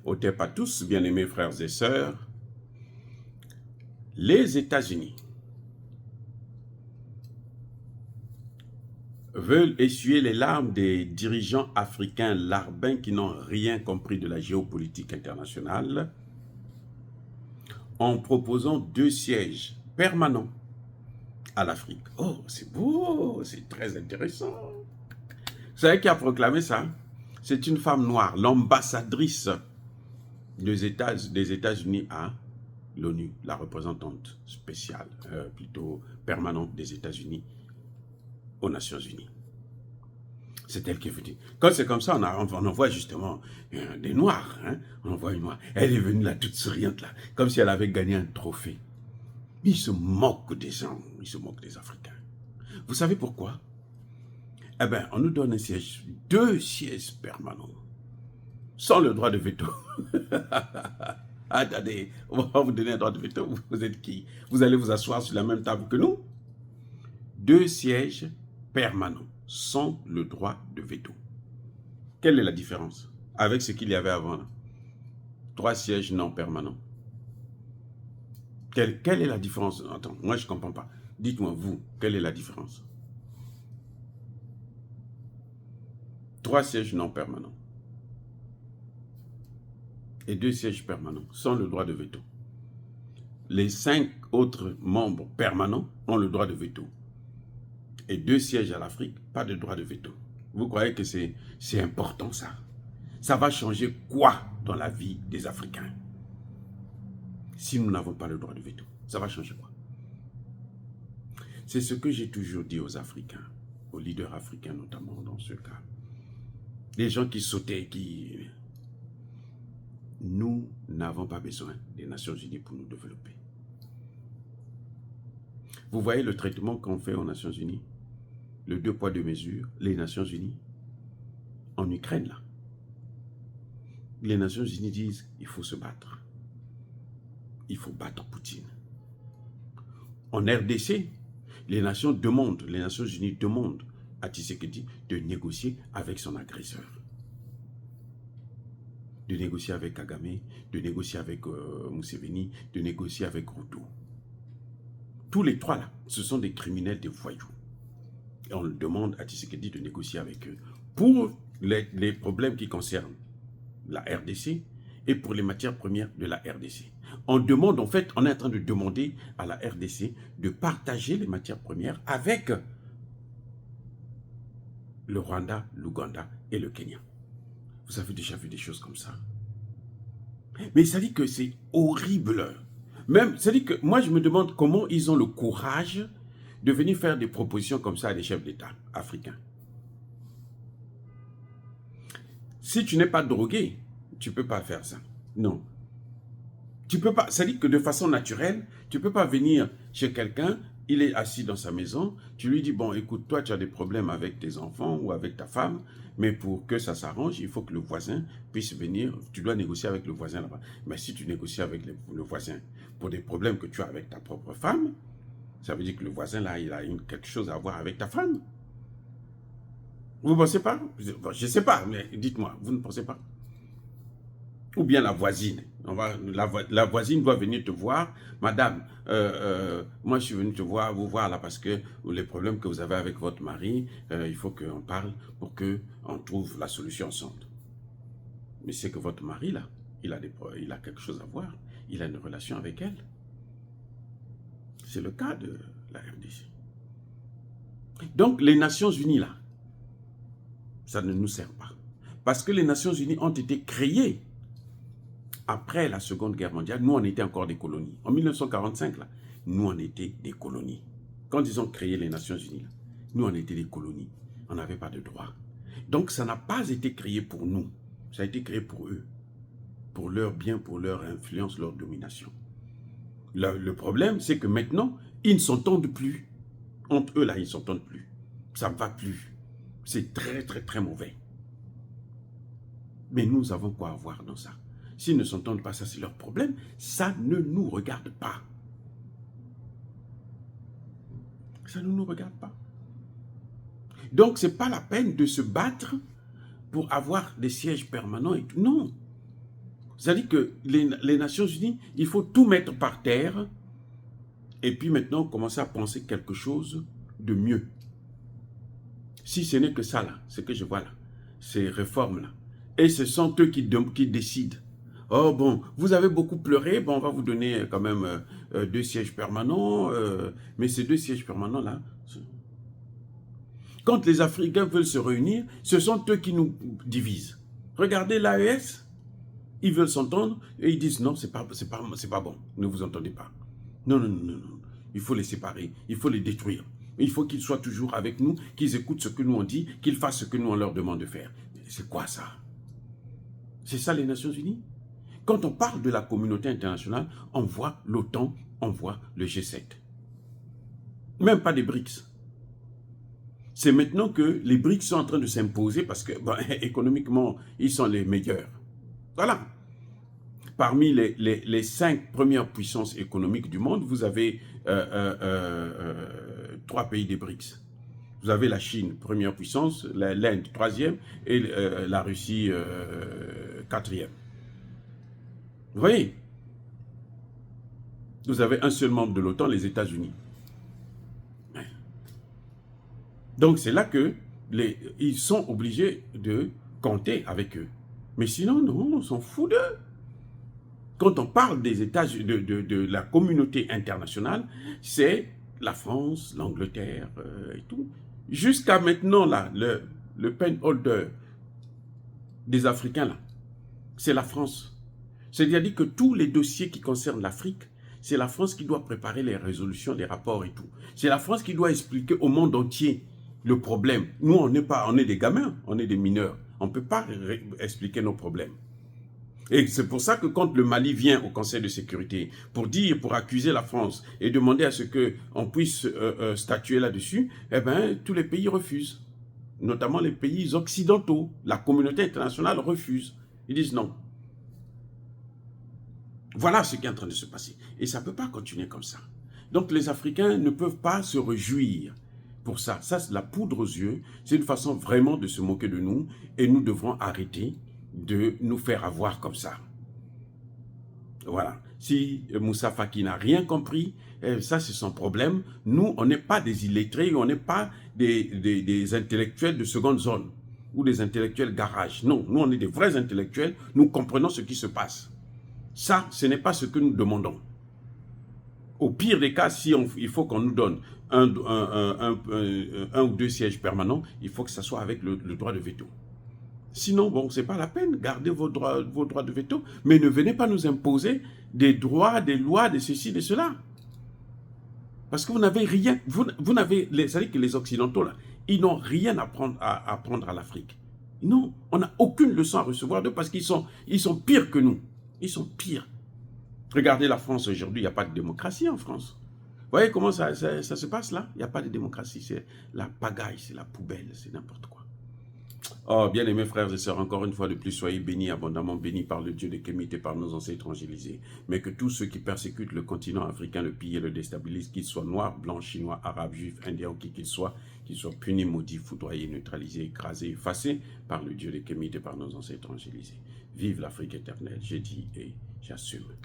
Otep à tous, bien-aimés frères et sœurs, les États-Unis veulent essuyer les larmes des dirigeants africains larbins qui n'ont rien compris de la géopolitique internationale en proposant 2 sièges permanents à l'Afrique. Oh, c'est beau, c'est très intéressant. Vous savez qui a proclamé ça? C'est une femme noire, l'ambassadrice des États-Unis à l'ONU, la représentante spéciale, plutôt permanente des États-Unis aux Nations Unies. C'est elle qui est venue. Quand c'est comme ça, on envoie justement des Noirs. Hein? On envoie une Noire. Elle est venue là, toute souriante, là, comme si elle avait gagné un trophée. Ils se moquent des gens, ils se moquent des Africains. Vous savez pourquoi? Eh bien, on nous donne un siège, 2 sièges permanents, sans le droit de veto. Attendez, on va vous donner un droit de veto. Vous êtes qui? Vous allez vous asseoir sur la même table que nous? 2 sièges permanents, sans le droit de veto. Quelle est la différence avec ce qu'il y avait avant là? 3 sièges non permanents. Quelle est la différence? Attends, moi je ne comprends pas. Dites-moi, vous, quelle est la différence? 3 sièges non permanents. Et 2 sièges permanents, sans le droit de veto. Les 5 autres membres permanents ont le droit de veto. Et 2 sièges à l'Afrique, pas de droit de veto. Vous croyez que c'est important ça? Ça va changer quoi dans la vie des Africains? Si nous n'avons pas le droit de veto, ça va changer quoi? C'est ce que j'ai toujours dit aux Africains, aux leaders africains notamment dans ce cas. Les gens qui sautaient, Nous n'avons pas besoin des Nations Unies pour nous développer. Vous voyez le traitement qu'on fait aux Nations Unies? Le 2 poids 2 mesures, les Nations Unies, en Ukraine là. Les Nations Unies disent il faut se battre. Il faut battre Poutine. En RDC, les Nations Unies demandent à Tshisekedi de négocier avec son agresseur. De négocier avec Kagame, de négocier avec Museveni, de négocier avec Ruto. Tous les 3 là, ce sont des criminels, des voyous. Et on demande à Tshisekedi de négocier avec eux pour les problèmes qui concernent la RDC et pour les matières premières de la RDC. On demande, en fait, on est en train de demander à la RDC de partager les matières premières avec le Rwanda, l'Ouganda et le Kenya. Vous avez déjà vu des choses comme ça? Mais ça dit que c'est horrible. Même, ça dit que moi, je me demande comment ils ont le courage de venir faire des propositions comme ça à des chefs d'État africains. Si tu n'es pas drogué, tu ne peux pas faire ça. Non. Tu peux pas, ça dit que de façon naturelle, tu ne peux pas venir chez quelqu'un, il est assis dans sa maison, tu lui dis, bon, écoute, toi, tu as des problèmes avec tes enfants ou avec ta femme, mais pour que ça s'arrange, il faut que le voisin puisse venir, tu dois négocier avec le voisin là-bas. Mais si tu négocies avec le voisin pour des problèmes que tu as avec ta propre femme, ça veut dire que le voisin là, il a quelque chose à voir avec ta femme. Vous ne pensez pas? Je ne sais pas, mais dites-moi, vous ne pensez pas? Ou bien la voisine. La voisine doit venir te voir. Madame, moi je suis venu vous voir là parce que les problèmes que vous avez avec votre mari, il faut qu'on parle pour qu'on trouve la solution ensemble. Mais c'est que votre mari là, il a quelque chose à voir. Il a une relation avec elle. C'est le cas de la RDC. Donc les Nations Unies là, ça ne nous sert pas. Parce que les Nations Unies ont été créées après la Seconde Guerre mondiale. Nous, on était encore des colonies. En 1945, là, nous, on était des colonies. Quand ils ont créé les Nations Unies, là, nous, on était des colonies. On n'avait pas de droit. Donc, ça n'a pas été créé pour nous. Ça a été créé pour eux. Pour leur bien, pour leur influence, leur domination. Le problème, c'est que maintenant, ils ne s'entendent plus. Entre eux, là, ils ne s'entendent plus. Ça ne va plus. C'est très, très, très mauvais. Mais nous avons quoi à voir dans ça? S'ils ne s'entendent pas, ça c'est leur problème. Ça ne nous regarde pas. Ça ne nous regarde pas. Donc, ce n'est pas la peine de se battre pour avoir des sièges permanents et tout. Non. C'est-à-dire que les Nations Unies, il faut tout mettre par terre et puis maintenant commencer à penser quelque chose de mieux. Si ce n'est que ça là, ce que je vois là, ces réformes-là. Et ce sont eux qui décident. Oh bon, vous avez beaucoup pleuré, bon, on va vous donner quand même 2 sièges permanents, mais ces 2 sièges permanents-là, quand les Africains veulent se réunir, ce sont eux qui nous divisent. Regardez l'AES, ils veulent s'entendre et ils disent non, c'est pas bon, ne vous entendez pas. Non, non, non, non, non, il faut les séparer, il faut les détruire. Il faut qu'ils soient toujours avec nous, qu'ils écoutent ce que nous on dit, qu'ils fassent ce que nous on leur demande de faire. C'est quoi ça? C'est ça les Nations Unies? Quand on parle de la communauté internationale, on voit l'OTAN, on voit le G7. Même pas des BRICS. C'est maintenant que les BRICS sont en train de s'imposer parce que, bon, économiquement, ils sont les meilleurs. Voilà. Parmi les 5 premières puissances économiques du monde, vous avez 3 pays des BRICS. Vous avez la Chine, première puissance, l'Inde, 3e, et la Russie, 4e. Vous voyez? Vous avez un seul membre de l'OTAN, les États-Unis. Donc c'est là que ils sont obligés de compter avec eux. Mais sinon, non, on s'en fout d'eux. Quand on parle des États-Unis, de la communauté internationale, c'est la France, l'Angleterre et tout. Jusqu'à maintenant, là, le pen holder des Africains, là, c'est la France. C'est-à-dire que tous les dossiers qui concernent l'Afrique, c'est la France qui doit préparer les résolutions, les rapports et tout. C'est la France qui doit expliquer au monde entier le problème. Nous, on est des gamins, on est des mineurs. On ne peut pas expliquer nos problèmes. Et c'est pour ça que quand le Mali vient au Conseil de sécurité pour accuser la France et demander à ce qu'on puisse statuer là-dessus, eh bien, tous les pays refusent. Notamment les pays occidentaux. La communauté internationale refuse. Ils disent non. Voilà ce qui est en train de se passer. Et ça ne peut pas continuer comme ça. Donc les Africains ne peuvent pas se réjouir pour ça. Ça, c'est la poudre aux yeux. C'est une façon vraiment de se moquer de nous. Et nous devrons arrêter de nous faire avoir comme ça. Voilà. Si Moussa Faki n'a rien compris, ça c'est son problème. Nous, on n'est pas des illettrés, on n'est pas des intellectuels de seconde zone ou des intellectuels garage. Non, nous on est des vrais intellectuels, nous comprenons ce qui se passe. Ça, ce n'est pas ce que nous demandons. Au pire des cas, si il faut qu'on nous donne un ou 2 sièges permanents, il faut que ça soit avec le droit de veto. Sinon, bon, c'est pas la peine, gardez vos droits de veto, mais ne venez pas nous imposer des droits, des lois, de ceci, de cela. Parce que vous n'avez rien, vous n'avez, c'est-à-dire que les Occidentaux, là, ils n'ont rien à apprendre à l'Afrique. Non, on n'a aucune leçon à recevoir d'eux parce qu'ils sont pires que nous. Ils sont pires. Regardez la France aujourd'hui, il n'y a pas de démocratie en France. Vous voyez comment ça se passe là? Il n'y a pas de démocratie, c'est la pagaille, c'est la poubelle, c'est n'importe quoi. Oh, bien-aimés frères et sœurs, encore une fois de plus, soyez bénis, abondamment bénis par le Dieu de Kémite et par nos ancêtres évangélisés. Mais que tous ceux qui persécutent le continent africain, le pillent et le déstabilisent, qu'ils soient noirs, blancs, chinois, arabes, juifs, indiens, qui qu'ils soient punis, maudits, foudroyés, neutralisés, écrasés, effacés par le Dieu de Kémite et par nos ancêtres évangélisés. Vive l'Afrique éternelle, j'ai dit et j'assume.